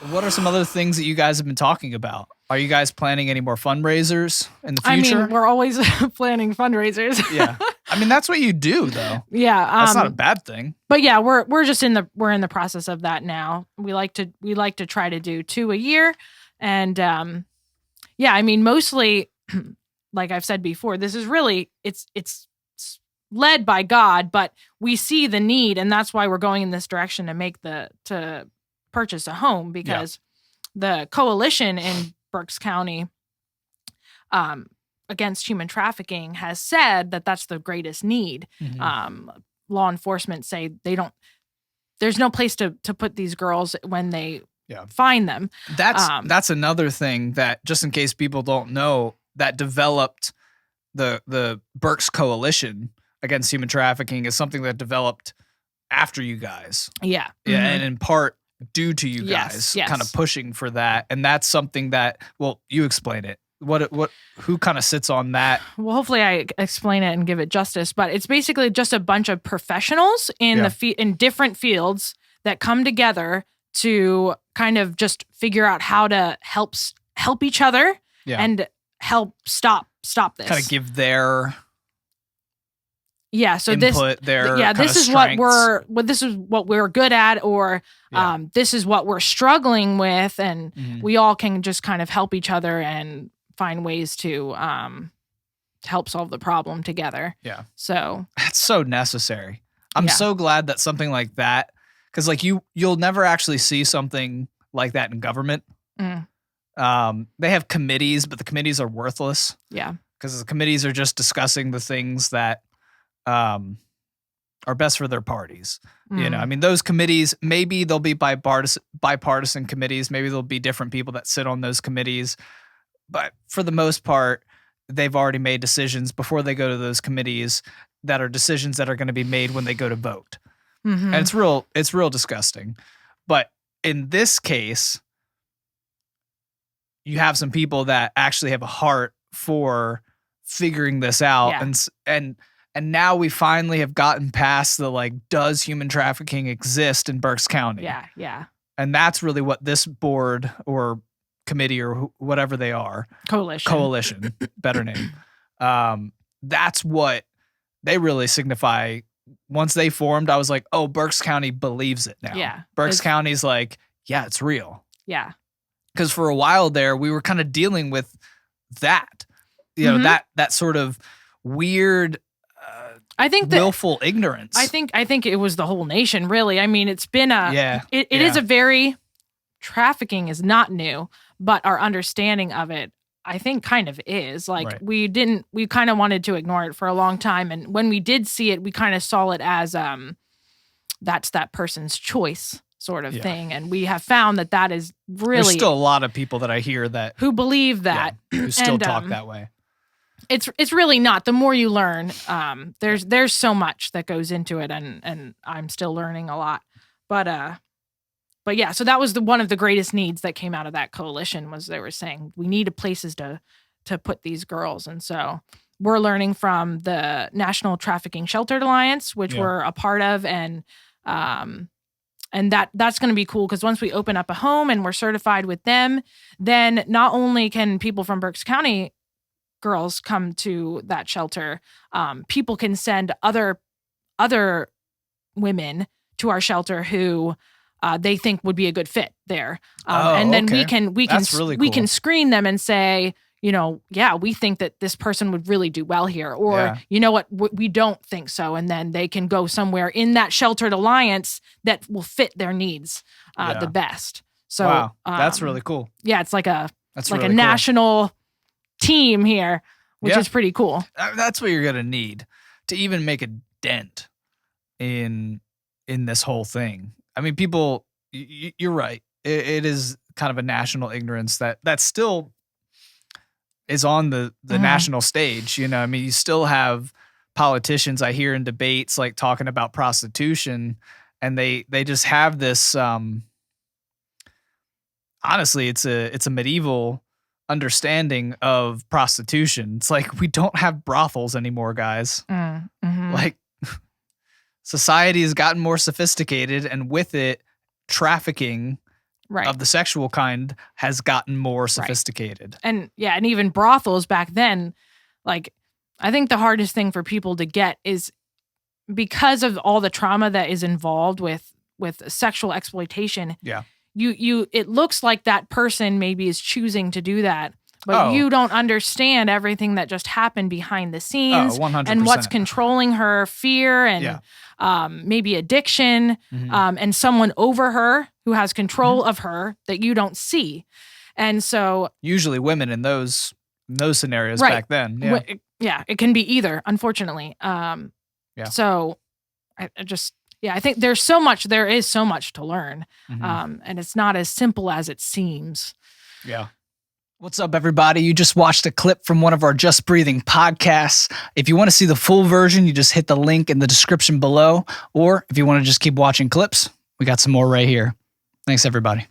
what are some other things that you guys have been talking about? Are you guys planning any more fundraisers in the future? I mean, we're always planning fundraisers. Yeah. I mean, that's what you do though. Yeah. That's not a bad thing. But yeah, we're just in the process of that now. We like to try to do 2 a year. And yeah, I mean, mostly like I've said before, this is really it's led by God, but we see the need, and that's why we're going in this direction to purchase a home, because the coalition in Berks County against human trafficking has said that that's the greatest need. Mm-hmm. Law enforcement say there's no place to put these girls when they find them. That's another thing that, just in case people don't know, that developed the Berks Coalition against human trafficking is something that developed after you guys. Yeah. Yeah. Mm-hmm. And in part due to you guys kind of pushing for that. And that's something that, well, you explain it. Who kind of sits on that? Well, hopefully I explain it and give it justice, but it's basically just a bunch of professionals in in different fields that come together to kind of just figure out how to help each other and help stop this. Kind of give their so input, this is what we're good at, or this is what we're struggling with, and we all can just kind of help each other and find ways to help solve the problem together. Yeah. So that's so necessary. I'm so glad that something like that, because like you'll never actually see something like that in government. They have committees, but the committees are worthless. Yeah. Because the committees are just discussing the things that are best for their parties. You know, I mean, those committees, maybe they'll be bipartisan committees. Maybe there'll be different people that sit on those committees. But for the most part, they've already made decisions before they go to those committees that are decisions that are going to be made when they go to vote. And it's real disgusting. But in this case, you have some people that actually have a heart for figuring this out. And now we finally have gotten past the, like, does human trafficking exist in Berks County? Yeah, yeah. And that's really what this board or committee or whatever they are. Coalition, better name. That's what they really signify. Once they formed, I was like, oh, Berks County believes it now. Yeah. Berks County's like, yeah, it's real. Yeah. Because for a while there, we were kind of dealing with that. You know, that sort of weird willful ignorance. I think it was the whole nation, really. I mean, it's been it is a very, trafficking is not new, but our understanding of it, I think, kind of is. Like, we kind of wanted to ignore it for a long time. And when we did see it, we kind of saw it as that's that person's choice sort of thing. And we have found that is really... There's still a lot of people that I hear that... who believe that. Who still talk that way. It's really not. The more you learn, there's so much that goes into it, and I'm still learning a lot. But yeah, so that was one of the greatest needs that came out of that coalition, was they were saying we needed places to put these girls. And so we're learning from the National Trafficking Sheltered Alliance, which we're a part of, and that's going to be cool, because once we open up a home and we're certified with them, then not only can people from Berks County girls come to that shelter, people can send other women to our shelter who they think would be a good fit there. And then we can really cool. We can screen them and say, you know, we think that this person would really do well here, or you know what, we don't think so. And then they can go somewhere in that sheltered alliance that will fit their needs the best. So wow, that's really cool. Yeah, it's like a really cool. national team here, which is pretty cool. That's what you're gonna need to even make a dent in this whole thing. I mean, people, you're right. It is kind of a national ignorance that still is on the national stage. You know, I mean, you still have politicians I hear in debates like talking about prostitution, and they just have this. Honestly, it's a medieval understanding of prostitution. It's like, we don't have brothels anymore, guys. Like, society has gotten more sophisticated, and with it, trafficking right. of the sexual kind has gotten more sophisticated. And even brothels back then, like, I think the hardest thing for people to get is because of all the trauma that is involved with sexual exploitation. Yeah. It looks like that person maybe is choosing to do that, but you don't understand everything that just happened behind the scenes 100%. and what's controlling her fear and maybe addiction, and someone over her who has control of her that you don't see. And so usually women in those scenarios back then. It can be either, unfortunately. So I think there is so much to learn. And it's not as simple as it seems. Yeah. What's up, everybody? You just watched a clip from one of our Just Breathing podcasts. If you want to see the full version, you just hit the link in the description below. Or if you want to just keep watching clips, we got some more right here. Thanks, everybody.